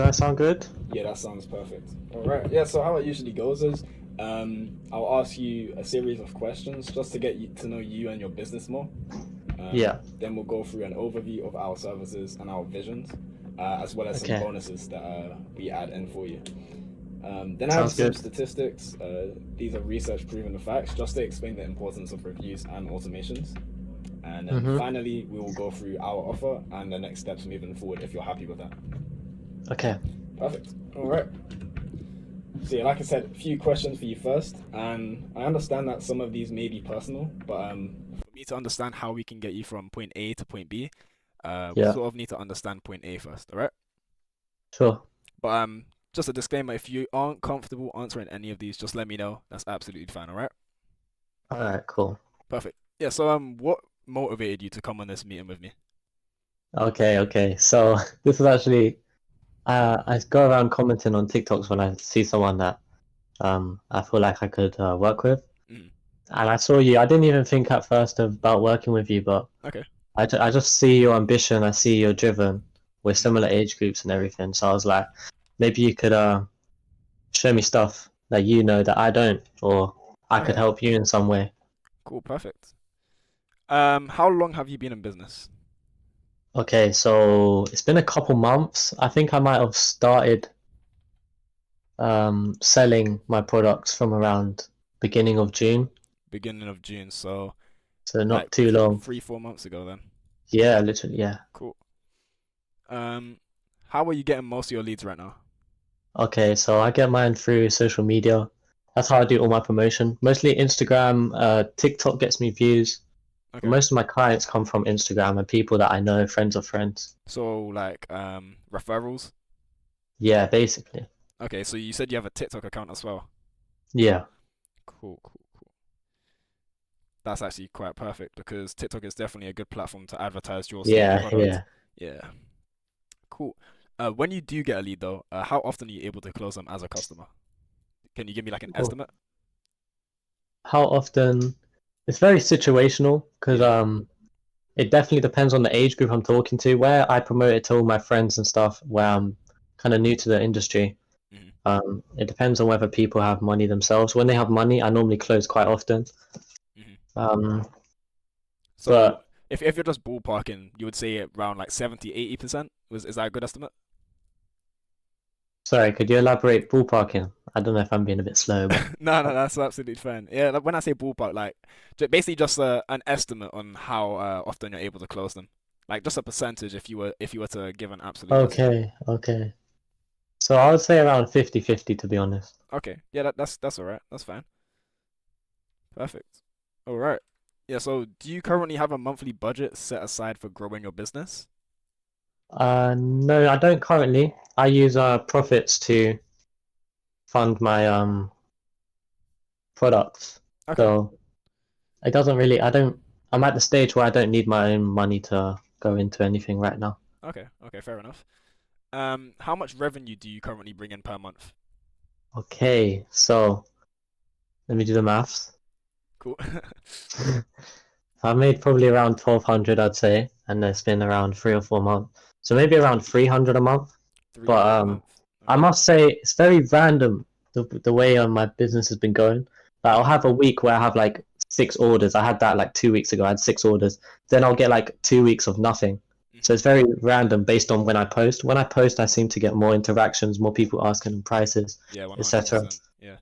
Does that sound good? Yeah, that sounds perfect. All right. Yeah. So how it usually goes is, I'll ask you a series of questions just to get you to know you and your business more. Yeah. Then we'll go through an overview of our services and our visions, as well as some Okay. bonuses that we add in for you. Then I have Sounds some good. statistics. These are research proven facts just to explain the importance of reviews and automations. And then Mm-hmm. finally, we will go through our offer and the next steps moving forward if you're happy with that. Okay. Perfect. All right. So yeah, like I said, a few questions for you first, and I understand that some of these may be personal, but for me to understand how we can get you from point A to point B, we Yeah. sort of need to understand point A first, all right? Sure. But just a disclaimer: if you aren't comfortable answering any of these, just let me know. That's absolutely fine, all right? All right. Cool. Perfect. Yeah. So what motivated you to come on this meeting with me? Okay. Okay. So this is actually I go around commenting on TikToks when I see someone that I feel like I could work with, Mm, and I saw you. I didn't even think at first about working with you, but okay. I just see your ambition. I see you're driven. We're Mm, similar age groups and everything. So I was like, maybe you could show me stuff that you know that I don't, or I could okay. help you in some way. Cool. Perfect. How long have you been in business? Okay, so it's been a couple months. I think I might have started selling my products from around beginning of June, Beginning of June. So so like not too long. 3, 4 months ago then. Yeah, literally, yeah. Cool. Um, how are you getting most of your leads right now? Okay, so I get mine through social media. That's how I do all my promotion. Mostly Instagram, TikTok gets me views. Okay. Most of my clients come from Instagram and people that I know, friends of friends. So like referrals. Yeah, basically. Okay, so you said you have a TikTok account as well. Yeah, Cool, cool, cool. That's actually quite perfect because TikTok is definitely a good platform to advertise your sort of yeah, product. yeah. Yeah. Cool. When you do get a lead though, how often are you able to close them as a customer? Can you give me like an Oh, estimate? how often? It's very situational because Yeah. it definitely depends on the age group I'm talking to. Where I promote it to all my friends and stuff, where I'm kind of new to the industry, Hmm. it depends on whether people have money themselves. When they have money, I normally close quite often. Hmm. Um, So but if you're just ballparking, you would say around like 70, 80%. Is that a good estimate? sorry, could you elaborate ballparking? I don't know if I'm being a bit slow, but No, no, that's absolutely fine. Yeah, like when I say ballpark, like basically just an estimate on how often you're able to close them, like just a percentage if you were to give an absolute estimate. okay, okay. So I would say around 50-50 to be honest. Okay, yeah, that's all right. That's fine. Perfect. All right. Yeah. So, do you currently have a monthly budget set aside for growing your business? No, I don't currently. I use profits to fund my products. Okay. So it doesn't really, I don't, I'm at the stage where I don't need my own money to go into anything right now. Okay. Okay. Fair enough. How much revenue do you currently bring in per month? Okay, so let me do the maths. Cool. I made probably around 1200, I'd say, and it's been around 3 or 4 months. So maybe around 300 a month. Three But hundred a month. I Okay. must say it's very random the way my business has been going. Like I'll Hmm. have a week where I have like 6 orders. I had that like 2 weeks ago. I had 6 orders. Then I'll get like 2 weeks of nothing. So Hmm. it's very random based on when I post. When I post, I seem to get more interactions, more people asking prices, Yeah. One hundred etc. percent. Yeah.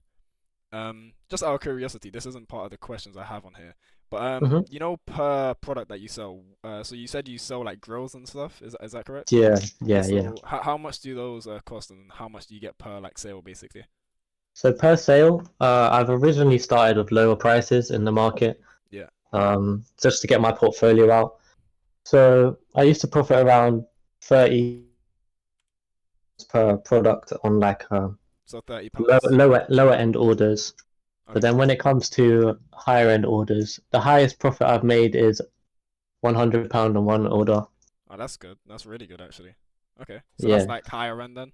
Just out of curiosity, this isn't part of the questions I have on here, but Hmm. per product that you sell, so you said you sell like grills and stuff. Is that correct? Yeah, Yeah. yeah, yeah. So how much do those cost, and how much do you get per like sale, basically? So per sale, I've originally started with lower prices in the market, Yeah. just to get my portfolio out. So I used to profit around 30 per product on like So £30. lower end orders. But Okay. then when it comes to higher end orders, the highest profit I've made is £100 on one order. Oh, that's good. That's really good, actually. Okay. So that's Yeah, like higher end then.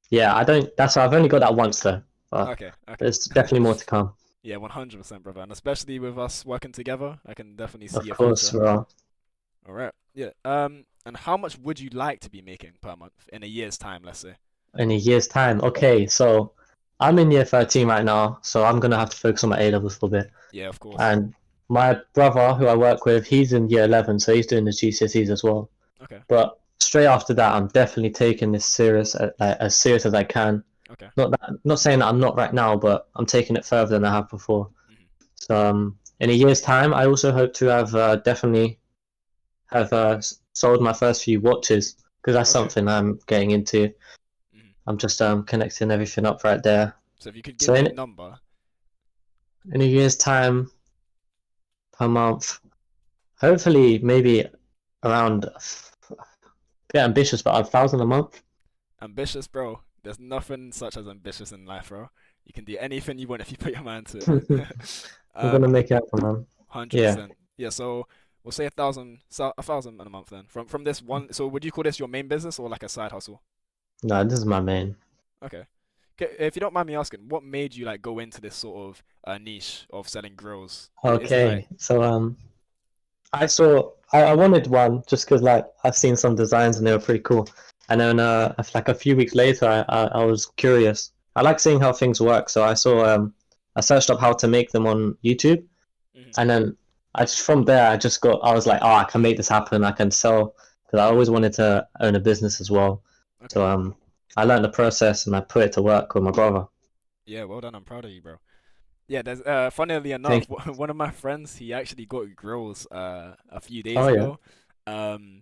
yeah. I don't. That's I've only got that once though, but Okay. Okay. there's definitely more to come. Yeah, 100%, brother. And especially with us working together, I can definitely see Of a course, future. bro. All right. Yeah. And how much would you like to be making per month in a year's time, let's say? In a year's time. Okay, so I'm in year 13 right now, so I'm gonna have to focus on my A levels for a bit. Yeah, of course. And my brother, who I work with, he's in year 11, so he's doing the GCSEs as well. Okay. But straight after that, I'm definitely taking this serious, like, as serious as I can. Okay. Not saying that I'm not right now, but I'm taking it further than I have before. Hmm. So in a year's time, I also hope to have definitely have sold my first few watches because that's Okay. something I'm getting into. Hmm. I'm just connecting everything up right there. So if you could So give me a number, in a year's time per month, hopefully maybe around a bit ambitious, but 1,000 a month. ambitious, bro. There's nothing such as ambitious in life, bro. You can do anything you want if you put your mind to I'm it. gonna make it happen, man. Hundred Yeah. percent. Yeah. So we'll say 1,000, so 1,000 in a month then. From this one. So would you call this your main business or like a side hustle? No, this is my main. Okay. Okay. If you don't mind me asking, what made you like go into this sort of niche of selling grills? Is it like Okay, so I wanted one just because like I've seen some designs and they were pretty cool. And then like a few weeks later, I was curious. I like seeing how things work, so I searched up how to make them on YouTube, mhm, and then from there I was like, oh, I can make this happen. I can sell because I always wanted to own a business as well. okay. So I learned the process and I put it to work with my brother. Yeah, well done. I'm proud of you, bro. Yeah, there's funnily enough, Thank you. one of my friends, he actually got grills a few days Oh yeah, ago.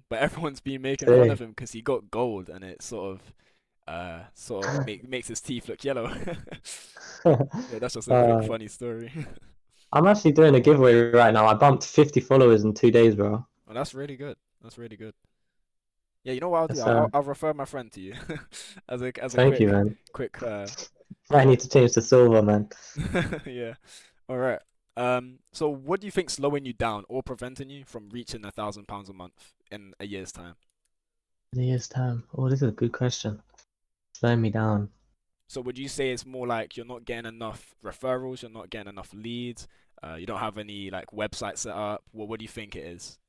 But everyone's been making fun of see. him because he got gold and it sort of makes his teeth look yellow. Yeah, that's just a quick uh, funny story. I'm actually doing a giveaway right now. I bumped 50 followers in 2 days, bro. Oh, that's really good. That's really good. Yeah, you know what I'll do? That's I'll refer my friend to you as a thank you, man. quick I need to change to silver, man. yeah. All right. So what do you think's slowing you down or preventing you from reaching £1,000 a month in a year's time? In a year's time. Oh, this is a good question. Slowing me down. So would you say it's more like you're not getting enough referrals, you're not getting enough leads, you don't have any like website set up? What do you think it is?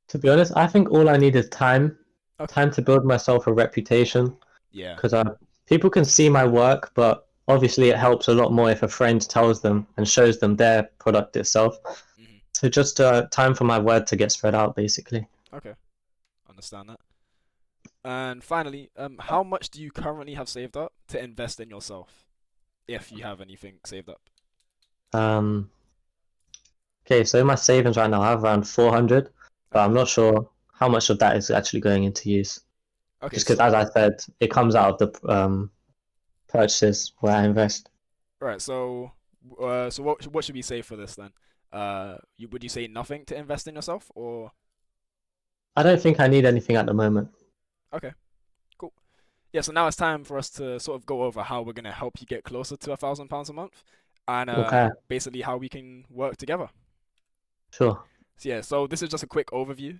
To be honest, I think all I need is time. Okay. Time to build myself a reputation. Yeah. Because people can see my work, but obviously it helps a lot more if a friend tells them and shows them their product itself. Hmm. So just time for my word to get spread out, basically. Okay. Understand that. And finally, how much do you currently have saved up to invest in yourself, if you have anything saved up? Um, okay, so in my savings right now, I have around 400, but Okay. I'm not sure how much of that is actually going into use. Okay. Just because, as I said, it comes out of the purchases where I invest. Right. So what should we say for this then? Would you say nothing to invest in yourself, or I don't think I need anything at the moment. okay, cool. Yeah. So now it's time for us to sort of go over how we're gonna help you get closer to £1,000 a month, and Okay, basically how we can work together. sure. So yeah. So this is just a quick overview.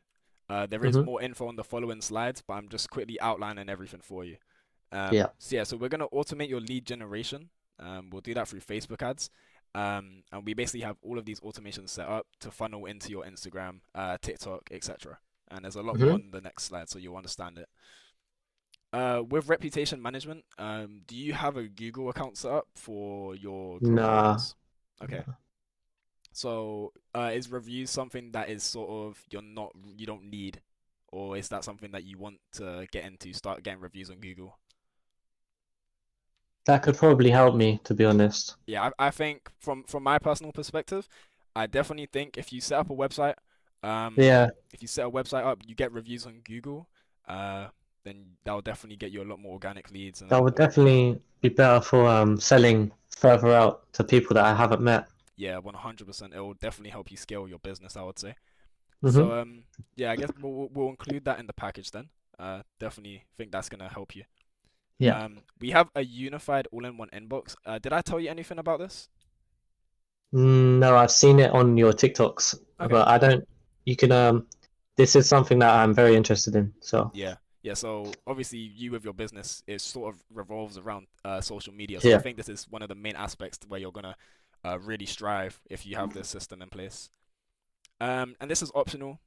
There is Mm-hmm. more info on the following slides, but I'm just quickly outlining everything for you. Yeah. So yeah, so we're gonna automate your lead generation. We'll do that through Facebook ads. And we basically have all of these automations set up to funnel into your Instagram, TikTok, etc. And there's a lot more Mm-hmm. on the next slide, so you'll understand it. With reputation management, do you have a Google account set up for your grill Nah. brands? Okay. So, is reviews something that is sort of you don't need, or is that something that you want to get into, start getting reviews on Google? That could probably help me, to be honest. Yeah, I think from my personal perspective, I definitely think if you set up a website, Yeah, if you set a website up, you get reviews on Google, uh, then that will definitely get you a lot more organic leads and that would definitely be better for selling further out to people that I haven't met. yeah, 100%. It will definitely help you scale your business, I would say. Mm-hmm. So yeah, I guess we'll include that in the package then. Definitely think that's gonna help you. Yeah. We have a unified all-in-one inbox. Did I tell you anything about this? No, I've seen it on your TikToks, Okay. but I don't. You can This is something that I'm very interested in. So Yeah. Yeah, so obviously you with your business it sort of revolves around social media. So I yeah. think this is one of the main aspects where you're gonna really strive if you have this system in place. And this is optional.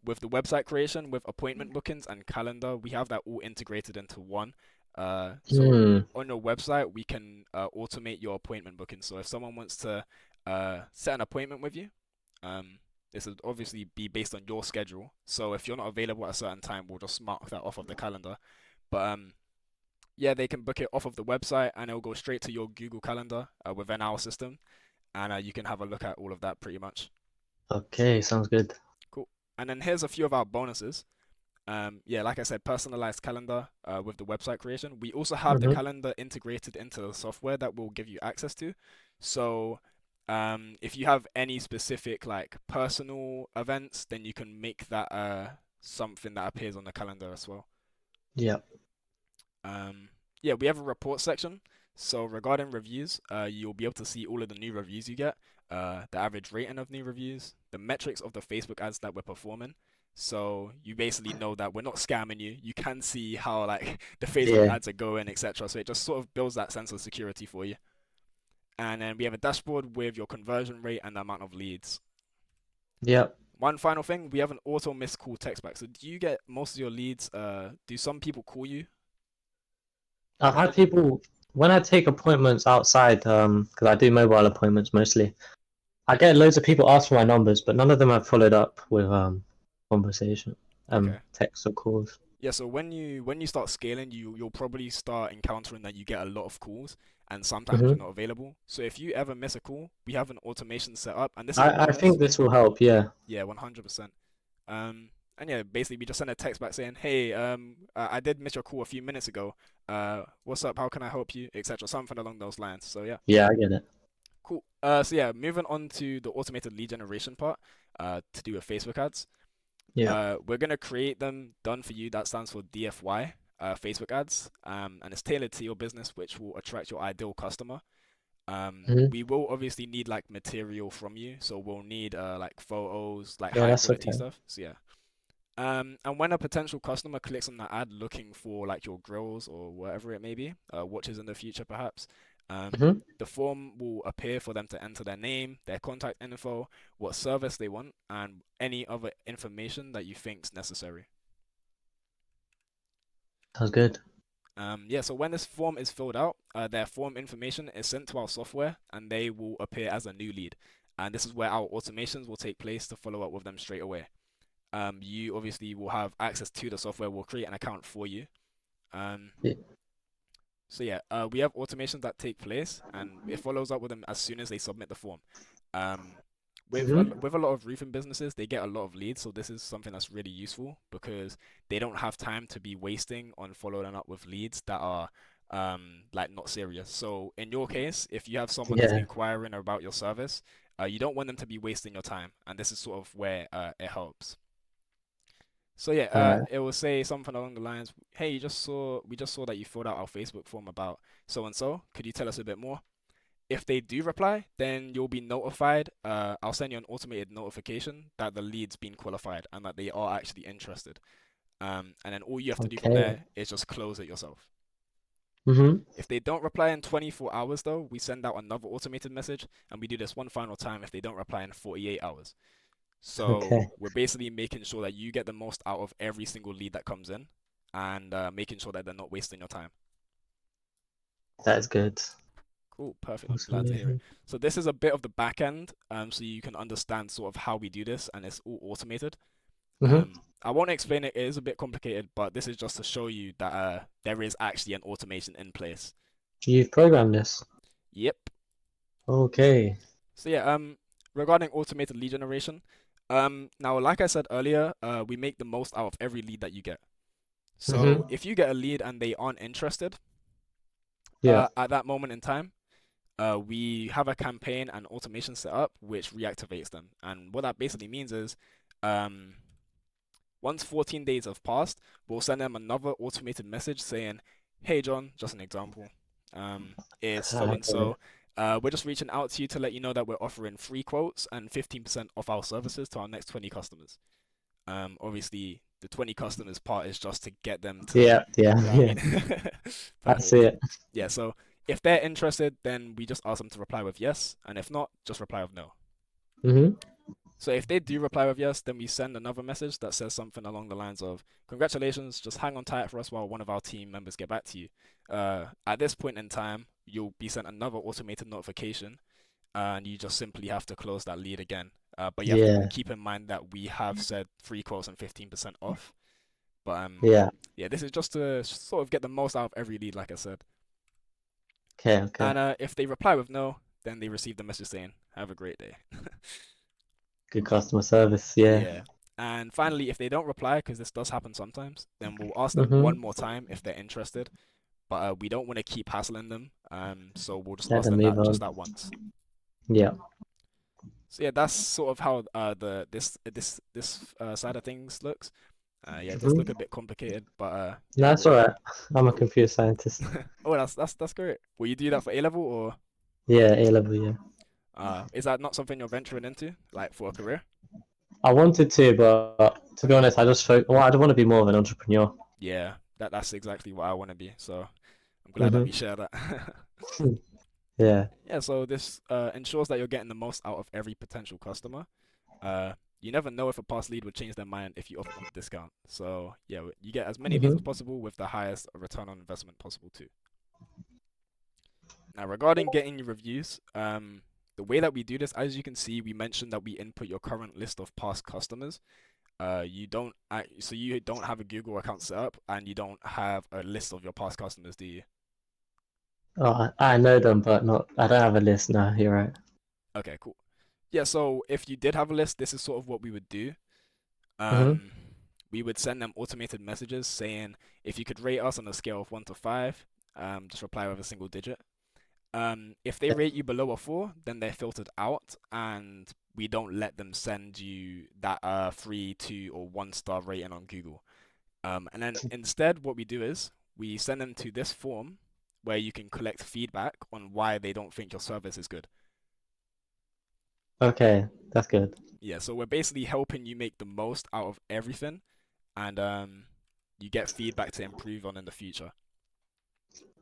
With the website creation, with appointment bookings and calendar, we have that all integrated into one. So Hmm. on your website, we can automate your appointment booking. So if someone wants to set an appointment with you, um, this would obviously be based on your schedule. So if you're not available at a certain time, we'll just mark that off of the calendar. But yeah, they can book it off of the website, and it'll go straight to your Google Calendar within our system, and you can have a look at all of that pretty much. Okay, sounds good. Cool. And then here's a few of our bonuses. Yeah, like I said, personalized calendar with the website creation. We also have the Mm-hmm. calendar integrated into the software that will give you access to. So, if you have any specific like personal events, then you can make that something that appears on the calendar as well. Yeah. Um, yeah, we have a report section. So regarding reviews, you'll be able to see all of the new reviews you get, the average rating of new reviews, the metrics of the Facebook ads that we're performing. So you basically know that we're not scamming you. You can see how like the Facebook Yeah. ads are going, etc. So it just sort of builds that sense of security for you. And then we have a dashboard with your conversion rate and the amount of leads. Yeah. One final thing, we have an auto missed call text back. So do you get most of your leads? Do some people call you? I've had people when I take appointments outside, because I do mobile appointments mostly. I get loads of people ask for my numbers, but none of them have followed up with conversation, Okay. texts or calls. Yeah, so when you start scaling, you'll probably start encountering that you get a lot of calls and sometimes you're Mm-hmm. not available. So if you ever miss a call, we have an automation set up, and this is a I bonus. think this will help. Yeah. Yeah, 100%. And yeah, basically we just send a text back saying, "Hey, I did miss your call a few minutes ago. What's up? How can I help you?" etc. Something along those lines. So yeah, Yeah, I get it. cool. So yeah, moving on to the automated lead generation part, to do with Facebook ads. Yeah. We're gonna create them done for you. That stands for DFY, Facebook ads, and it's tailored to your business, which will attract your ideal customer. Mm-hmm. We will obviously need like material from you, so we'll need like photos, like Yeah, high that's quality okay. stuff. So yeah. And when a potential customer clicks on that ad looking for like your grills or whatever it may be, watches in the future perhaps, Mm-hmm. the form will appear for them to enter their name, their contact info, what service they want, and any other information that you think's necessary. Sounds good. Yeah, so when this form is filled out, their form information is sent to our software and they will appear as a new lead. And this is where our automations will take place to follow up with them straight away. You obviously will have access to the software. We'll create an account for you. Um, Yeah. so yeah, we have automations that take place, and it follows up with them as soon as they submit the form. Um, Mm-hmm. with a lot of roofing businesses, they get a lot of leads, so this is something that's really useful because they don't have time to be wasting on following up with leads that are like not serious. So in your case, if you have someone that's Yeah. inquiring about your service, you don't want them to be wasting your time, and this is sort of where it helps. So yeah, All right. it will say something along the lines, "Hey, we just saw that you filled out our Facebook form about so and so. Could you tell us a bit more?" If they do reply, then you'll be notified. I'll send you an automated notification that the lead's been qualified and that they are actually interested. And then all you have to do from Okay. there is just close it yourself. Mm-hmm. If they don't reply in 24 hours, though, we send out another automated message, and we do this one final time if they don't reply in 48 hours. So Okay. we're basically making sure that you get the most out of every single lead that comes in, and making sure that they're not wasting your time. That's good. Cool, perfect. I'm glad to hear it. Awesome. So this is a bit of the back end, so you can understand sort of how we do this, and it's all automated. Mm-hmm. I won't explain it; it is a bit complicated, but this is just to show you that there is actually an automation in place. You've programmed this. Yep. Okay. So yeah, regarding automated lead generation, now like I said earlier, we make the most out of every lead that you get. So Mm-hmm. if you get a lead and they aren't interested, Yeah. at that moment in time, we have a campaign and automation set up which reactivates them. And what that basically means is, um, once 14 days have passed, we'll send them another automated message saying, "Hey John, just an example, is so I and get it. so. We're just reaching out to you to let you know that we're offering free quotes and 15% off our services to our next 20 customers." Obviously, the 20 customers part is just to get them to, Yeah. Yeah. you know what I Yeah. mean? I see Perfect. it. Yeah, so if they're interested, then we just ask them to reply with yes, and if not, just reply with no. Mm-hmm. So if they do reply with yes, then we send another message that says something along the lines of, "Congratulations, just hang on tight for us while one of our team members get back to you." At this point in time, you'll be sent another automated notification, and you just simply have to close that lead again. But you have to Yeah, keep in mind that we have said free quotes and 15% off. But yeah. yeah, this is just to sort of get the most out of every lead, like I said. Okay, okay. And if they reply with no, then they receive the message saying, "Have a great day." Good customer service. Yeah. Yeah. And finally, if they don't reply, because this does happen sometimes, then we'll ask them one Mm-hmm. more time if they're interested. But we don't want to keep hassling them. So we'll just Let ask them them move that just on. that once. Yeah. So yeah, that's sort of how this side of things looks. Yeah, it does look Mm-hmm. a bit complicated, but yeah, That's all right. I'm a computer scientist. oh, that's great. Will you do that for A level, or Yeah, A level. Yeah. is that not something you're venturing into, like for a career? I wanted to, but to be honest, I just well, I want to be more of an entrepreneur. Yeah, that's exactly what I want to be. So I'm glad that we Mm-hmm. share that. Yeah. Yeah, so this ensures that you're getting the most out of every potential customer. You never know if a past lead would change their mind if you offer them a discount. So yeah, you get as many leads as Mm-hmm. possible with the highest return on investment possible too. Now, regarding getting your reviews, the way that we do this, as you can see, we mentioned that we input your current list of past customers. So you don't have a Google account set up, and you don't have a list of your past customers, do you? Oh, I know them, but not. I don't have a list now. You're right. Okay, cool. Yeah, so if you did have a list, this is sort of what we would do. Mm-hmm. Um, we would send them automated messages saying if you could rate us on a scale of 1 to 5, just reply with a single digit. If they Yeah. rate you below a 4, then they're filtered out, and we don't let them send you that 3, 2, or 1 star rating on Google. And then instead, what we do is we send them to this form where you can collect feedback on why they don't think your service is good. Okay, that's good. Yeah, so we're basically helping you make the most out of everything, and you get feedback to improve on in the future.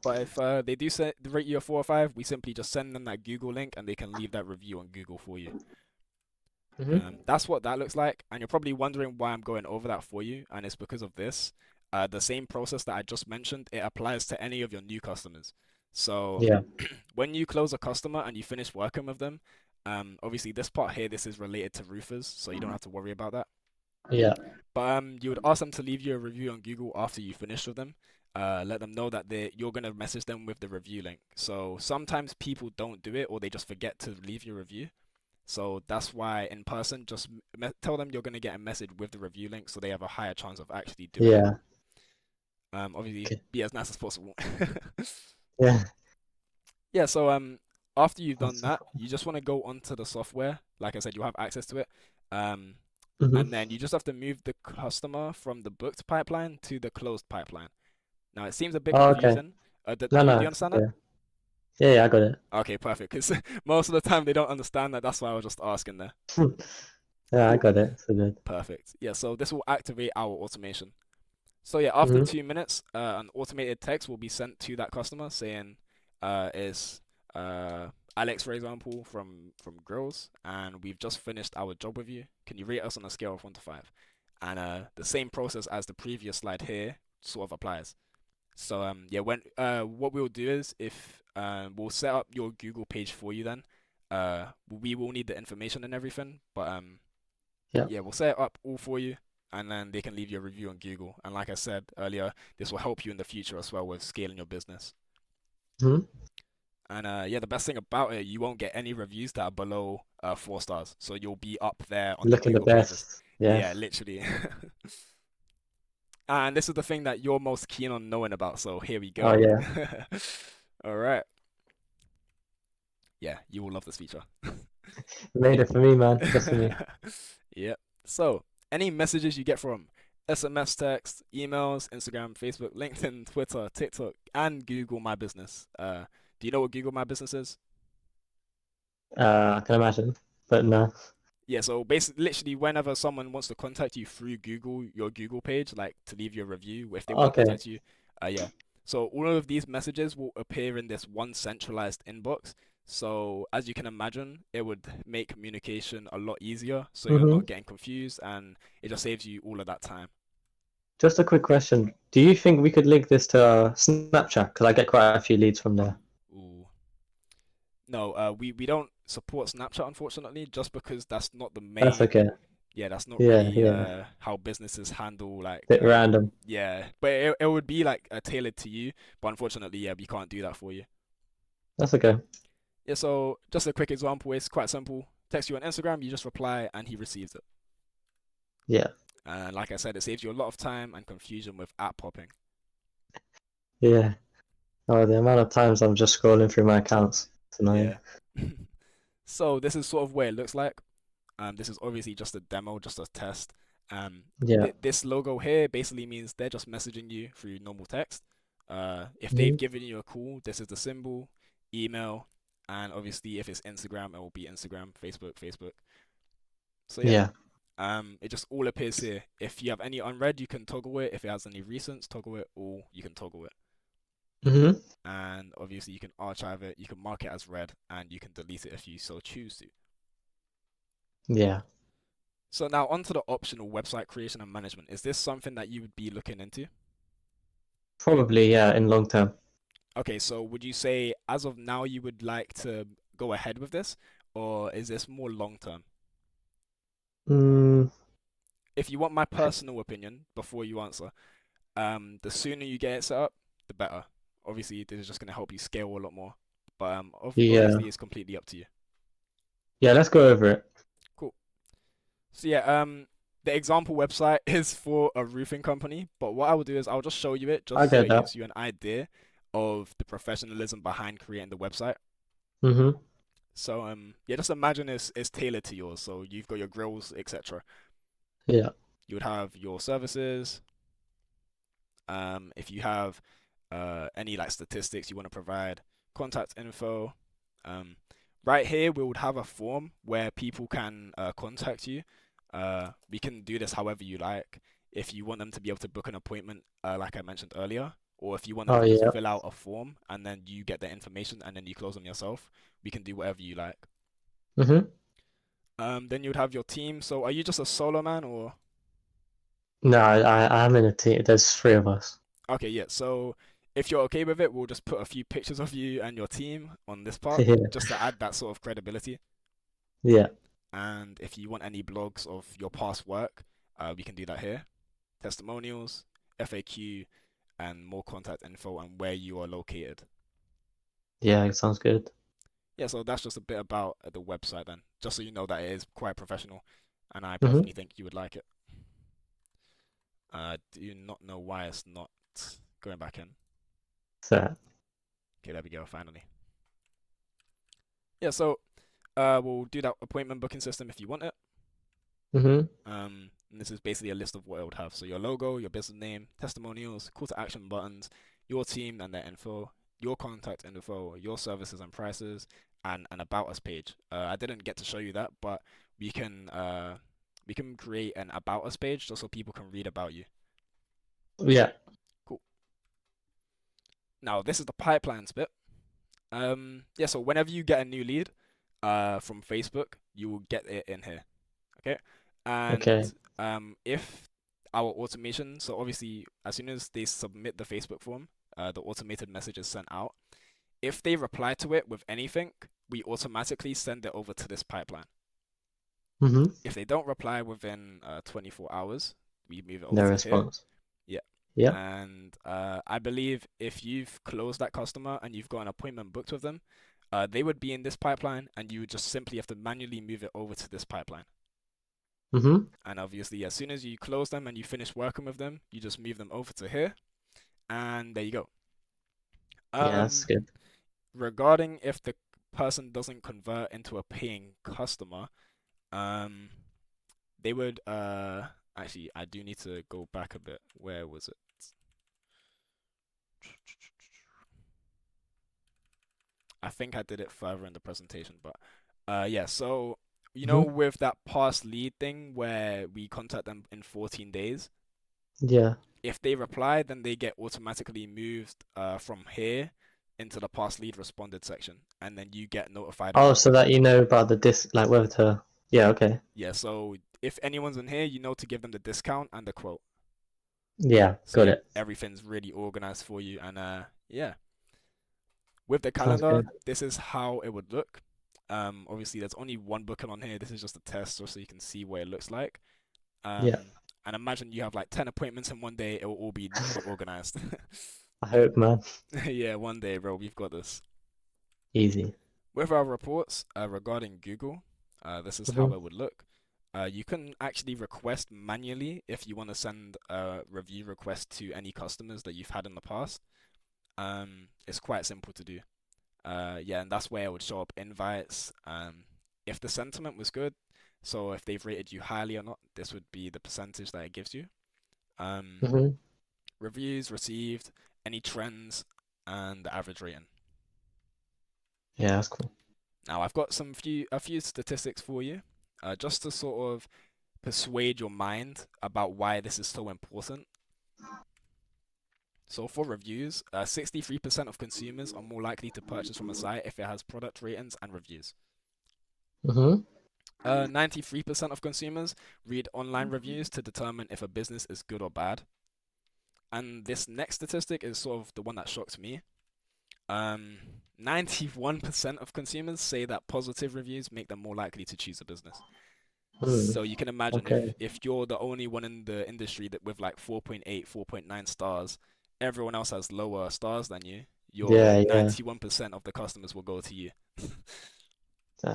But if they do say rate you a 4 or 5, we simply just send them that Google link, and they can leave that review on Google for you. Mm-hmm. That's what that looks like, and you're probably wondering why I'm going over that for you, and it's because of this. The same process that I just mentioned, it applies to any of your new customers. So Yeah. when you close a customer and you finish working with them, obviously this part here, this is related to roofers, so you don't have to worry about that. Yeah. But you would ask them to leave you a review on Google after you finish with them. Let them know that you're gonna message them with the review link. So sometimes people don't do it, or they just forget to leave your review. So that's why in person, just tell them you're gonna get a message with the review link, so they have a higher chance of actually doing it. Yeah. Obviously, Okay. be as nice as possible. Yeah. Yeah. So after you've done That's that, you just want to go onto the software. Like I said, you'll have access to it. Um, and mm-hmm. then you just have to move the customer from the booked pipeline to the closed pipeline. Now it seems a bit Oh, okay. confusing. No, Do you no. understand that? Yeah. Yeah, yeah, I got it. Okay, perfect. Because most of the time they don't understand that. That's why I was just asking there. Yeah, I Cool. got it. So good. Perfect. Yeah. So this will activate our automation. So yeah, after Mm-hmm. 2 minutes, an automated text will be sent to that customer saying, "Is uh, Alex, for example, from Grills, and we've just finished our job with you. Can you rate us on a scale of 1 to 5?" And the same process as the previous slide here sort of applies. So yeah, when what we'll do is if we'll set up your Google page for you then. We will need the information and everything, but Yeah. yeah, we'll set it up all for you, and then they can leave you a review on Google. And like I said earlier, this will help you in the future as well with scaling your business. Mm-hmm. And yeah, the best thing about it, you won't get any reviews that are below 4 stars. So you'll be up there on the Looking the Google pages. best. Yeah. Yeah, literally. And this is the thing that you're most keen on knowing about. So here we Oh go. yeah. All right. Yeah, you will love this feature. You made it for me, man. Just for me. Yep. So, any messages you get from SMS text, emails, Instagram, Facebook, LinkedIn, Twitter, TikTok, and Google My Business. Do you know what Google My Business is? I can imagine, but no. Yeah, so basically, literally, whenever someone wants to contact you through Google, your Google page, like to leave your review, if they want to Okay. contact you, yeah. So all of these messages will appear in this one centralized inbox. So as you can imagine, it would make communication a lot easier, so you're not Mm-hmm. getting confused, and it just saves you all of that time. Just a quick question. Do you think we could link this to Snapchat? Because I get quite a few leads from there. Ooh. No, we don't support Snapchat, unfortunately, just because that's not the That's main. okay. Yeah, that's not Yeah, really yeah. how businesses handle like Bit random. yeah, but it would be like tailored to you, but unfortunately, yeah, we can't do that for you. That's okay. Yeah, so just a quick example, it's quite simple. Text you on Instagram, you just reply and he receives it. Yeah, And like I said, it saves you a lot of time and confusion with app hopping. yeah. Oh, the amount of times I'm just scrolling through my accounts. It's annoying. Yeah. So this is sort of where it looks like. This is obviously just a demo, just a test. Um, Yeah. this logo here basically means they're just messaging you through normal text. If they've Hmm. given you a call, this is the symbol, email, and obviously if it's Instagram, it will be Instagram, Facebook, Facebook. So yeah, Yeah. it just all appears here. If you have any unread, you can toggle it. If it has any recents, toggle it, or you can toggle it. Hmm. And obviously you can archive it, you can mark it as read, and you can delete it if you so choose to. Yeah. So now onto the optional website creation and management. Is this something that you would be looking into? Probably, yeah, in long term. Okay, so would you say as of now you would like to go ahead with this, or is this more long term? Mm, If you want my personal opinion before you answer, the sooner you get it set up, the better. Obviously, this is just going to help you scale a lot more, but yeah. obviously it's completely up to you. Yeah, let's go over it. Cool. So yeah, the example website is for a roofing company, but what I will do is I'll just show you it I just so get it that. gives you an idea of the professionalism behind creating the website. Hmm. So yeah, just imagine it's tailored to yours. So you've got your grills, etc. Yeah. You would have your services. If you have any like statistics you want to provide, contact info. Um, right here, we would have a form where people can contact you. We can do this however you like. If you want them to be able to book an appointment, like I mentioned earlier, or if you want them Oh, to just yeah. fill out a form and then you get the information and then you close them yourself, we can do whatever you like. Hmm. Then you'd have your team. So are you just a solo man or? No, I'm in a team. There's three of us. Okay, yeah. So if you're okay with it, we'll just put a few pictures of you and your team on this part Yeah. just to add that sort of credibility. Yeah. And if you want any blogs of your past work, we can do that here. Testimonials, FAQ, and more contact info and where you are located. Yeah, it sounds good. Yeah, so that's just a bit about the website then, just so you know that it is quite professional, and I Hmm. personally think you would like it. Do not know why it's not going back in. So, Okay, there we go, finally. Yeah, so we'll do that appointment booking system if you want it. hmm. And this is basically a list of what it would have. So your logo, your business name, testimonials, call to action buttons, your team and their info, your contact info, your services and prices, and an about us page. I didn't get to show you that, but we can uh, we can create an about us page just so people can read about you. Yeah. Cool. Now this is the pipelines bit. Yeah, so whenever you get a new lead, from Facebook, you will get it in here. Okay. And Okay. if our automation, so obviously, as soon as they submit the Facebook form, the automated message is sent out. If they reply to it with anything, we automatically send it over to this pipeline. Hmm. If they don't reply within 24 hours, we move it over No to here. response. Yeah. Yeah. And I believe if you've closed that customer and you've got an appointment booked with them, they would be in this pipeline, and you would just simply have to manually move it over to this pipeline. Hmm. And obviously, as soon as you close them and you finish working with them, you just move them over to here, and there you go. Yeah, that's Um, good. regarding if the person doesn't convert into a paying customer, um, they would actually I do need to go back a bit. Where was it? I think I did it further in the presentation, but yeah. So you know, Hmm. with that past lead thing where we contact them in 14 days, Yeah. if they reply, then they get automatically moved from here into the past lead responded section, and then you get notified Oh, about so that. that you know about the like whether to. Yeah. Okay. Yeah, so if anyone's in here, you know to give them the discount and the quote. Yeah. So Got yeah, it. everything's really organized for you, and yeah, with the Sounds calendar, good. this is how it would look. Obviously, there's only one booking on here. This is just a test, so you can see what it looks like. Yeah. And imagine you have like 10 appointments in one day. It will all be neatly organized. I hope, man. Yeah, one day, bro. We've got this. Easy. With our reports regarding Google, this is how Hmm. it would look. You can actually request manually if you want to send a review request to any customers that you've had in the past. It's quite simple to do. Yeah, and that's where it would show up invites. If the sentiment was good, so if they've rated you highly or not, this would be the percentage that it gives you. Um, Hmm. Reviews received, any trends, and the average rating. Yeah, that's cool. Now I've got a few statistics for you, just to sort of persuade your mind about why this is so important. So for reviews, 63% of consumers are more likely to purchase from a site if it has product ratings and reviews. Hmm. 93% of consumers read online reviews to determine if a business is good or bad. And this next statistic is sort of the one that shocked me. 91% of consumers say that positive reviews make them more likely to choose a business. Hmm. So you can imagine Okay. if you're the only one in the industry that with like 4.8, 4.9 stars, everyone else has lower stars than you, your Yeah. Yeah. 91% of the customers will go to you.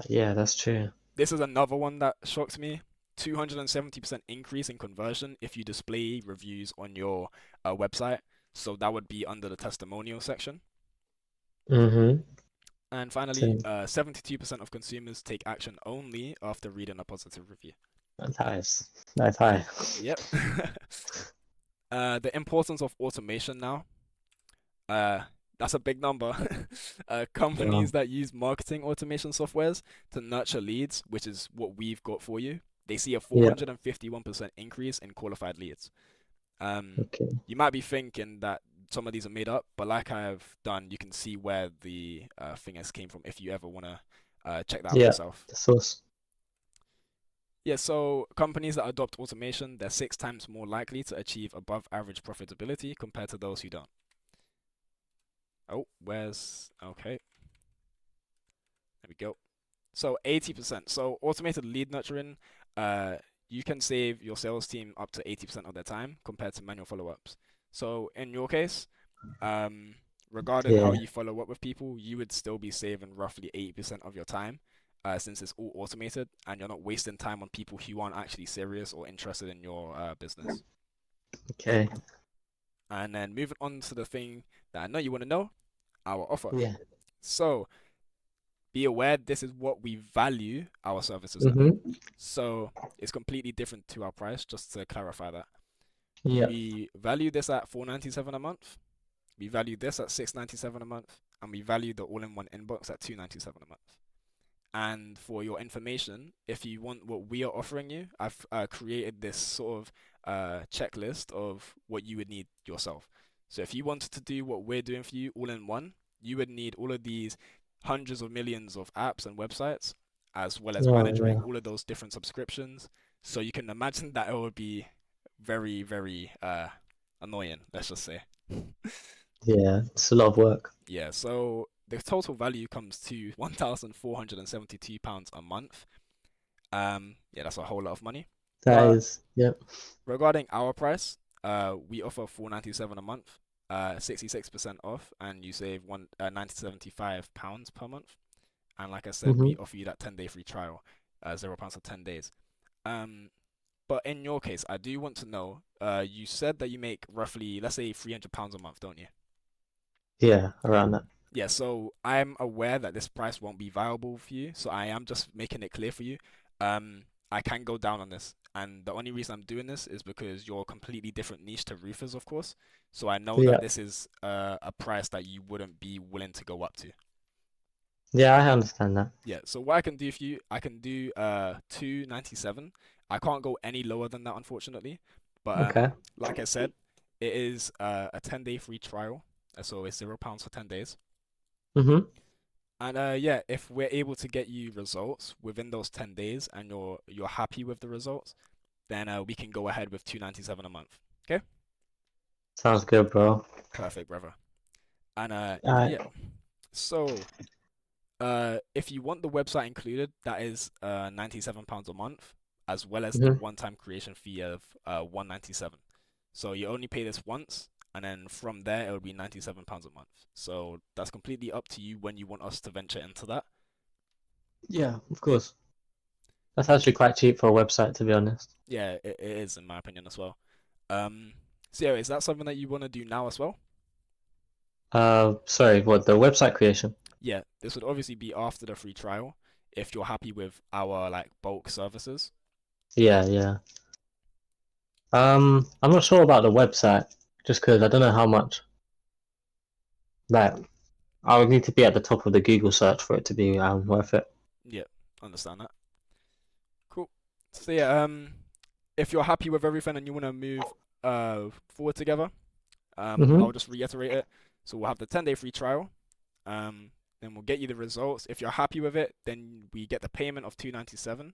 Yeah. That's true. This is another one that shocked me. 270% increase in conversion if you display reviews on your website. So that would be under the testimonial section. Hmm. And finally, So 72% of consumers take action only after reading a positive review. that's high. Yep. The importance of automation now. Uh, that's a big number. Well, Companies that use marketing automation softwares to nurture leads, which is what we've got for you, they see a yeah. 451% increase in qualified leads. Um, Okay. you might be thinking that some of these are made up, but like I've done, you can see where the figures came from if you ever want to check that out for Yeah. yourself. The source. Yeah, so companies that adopt automation, they're 6 times more likely to achieve above average profitability compared to those who don't. Oh, where's... Okay, there we go. So 80%. So automated lead nurturing, uh, you can save your sales team up to 80% of their time compared to manual follow-ups. So in your case, um, regarding how Yeah. you follow up with people, you would still be saving roughly 80% of your time, since it's all automated and you're not wasting time on people who aren't actually serious or interested in your business. Okay. And then moving on to the thing that I know you want to know, our offer. Yeah. So be aware this is what we value our services at. Hmm. So it's completely different to our price, just to clarify that. Yeah. We value this at $4.97 a month. We value this at $6.97 a month, and we value the all-in-one inbox at $2.97 a month. And for your information, if you want what we are offering you, I've created this sort of checklist of what you would need yourself. So if you wanted to do what we're doing for you all in one, you would need all of these hundreds of millions of apps and websites, as well as Oh managing yeah. all of those different subscriptions. So you can imagine that it would be very, very annoying, let's just say. Yeah. It's a lot of work. Yeah, so the total value comes to £1,472 a month. Yeah, that's a whole lot of money. That But is. Yep. regarding our price, we offer 497 a month, 66% off, and you save one 975 pounds per month. And like I said, Hmm. we offer you that 10-day free trial, £0 for 10 days. Um, but in your case, I do want to know, you said that you make roughly, let's say, £300 a month, don't you? Yeah. Around that. Yeah, so I'm aware that this price won't be viable for you, so I am just making it clear for you. I can go down on this, and the only reason I'm doing this is because you're a completely different niche to roofers, of course. So I know that Yeah. this is a price that you wouldn't be willing to go up to. Yeah. I understand that. Yeah, so what I can do for you, I can do 297. I can't go any lower than that, unfortunately. But Okay. like I said, it is a 10-day free trial, so it's £0 for 10 days. Mm-hmm. And yeah, if we're able to get you results within those 10 days and you're happy with the results, then we can go ahead with 297 a month. Okay? Sounds good, bro. Perfect, brother. And Alright. yeah. So, if you want the website included, that is £97 a month, as well as the Mm-hmm. one-time creation fee of 197. So you only pay this once, and then from there it'll be £97 a month. So that's completely up to you when you want us to venture into that. Yeah, of course. That's actually quite cheap for a website, to be honest. Yeah, it is in my opinion as well. Um, so yeah, is that something that you want to do now as well? Sorry, what, the website creation? Yeah, this would obviously be after the free trial if you're happy with our like bulk services. Yeah, yeah. I'm not sure about the website, just because I don't know how much. Like, I would need to be at the top of the Google search for it to be worth it. Yeah, understand that. Cool. So yeah, if you're happy with everything and you want to move forward together, Mm-hmm. I'll just reiterate it. So we'll have the 10-day free trial. Um, then we'll get you the results. If you're happy with it, then we get the payment of 297.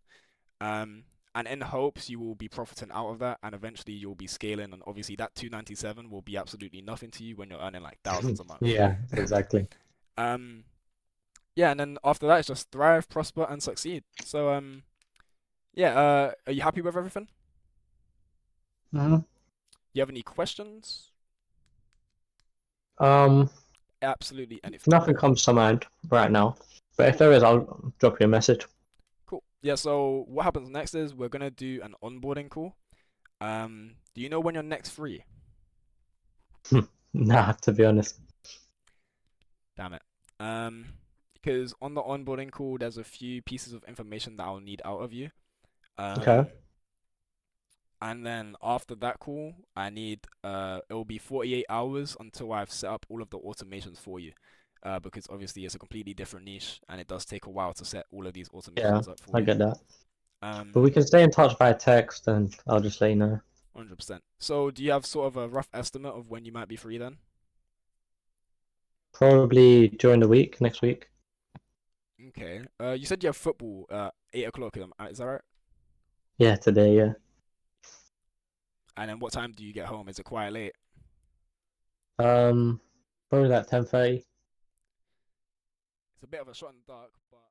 Um, and in hopes you will be profiting out of that, and eventually you'll be scaling. And obviously that 297 will be absolutely nothing to you when you're earning like thousands a month. Yeah, exactly. um, yeah, and then after that it's just thrive, prosper, and succeed. So yeah, are you happy with everything? Mhm. You have any questions? Um, Absolutely anything. Nothing comes to mind right now, but if Cool. there is, I'll drop you a message. Cool. Yeah, so what happens next is we're gonna do an onboarding call. Do you know when you're next free? Nah, to be honest. Damn it. Um, because on the onboarding call, there's a few pieces of information that I'll need out of you. Okay. Um, and then after that call, I need it will be 48 hours until I've set up all of the automations for you. Because obviously it's a completely different niche, and it does take a while to set all of these Yeah, automations up for I you. get that. But Um, we can stay in touch via text, and I'll just let you know. 100%. So, do you have sort of a rough estimate of when you might be free then? Probably during the week, next week. Okay. You said you have football 8 o'clock. Is that right? Yeah, today. Yeah. And then what time do you get home? Is it quite late? Um, Probably like 10:30. It's a bit of a shot in the dark, but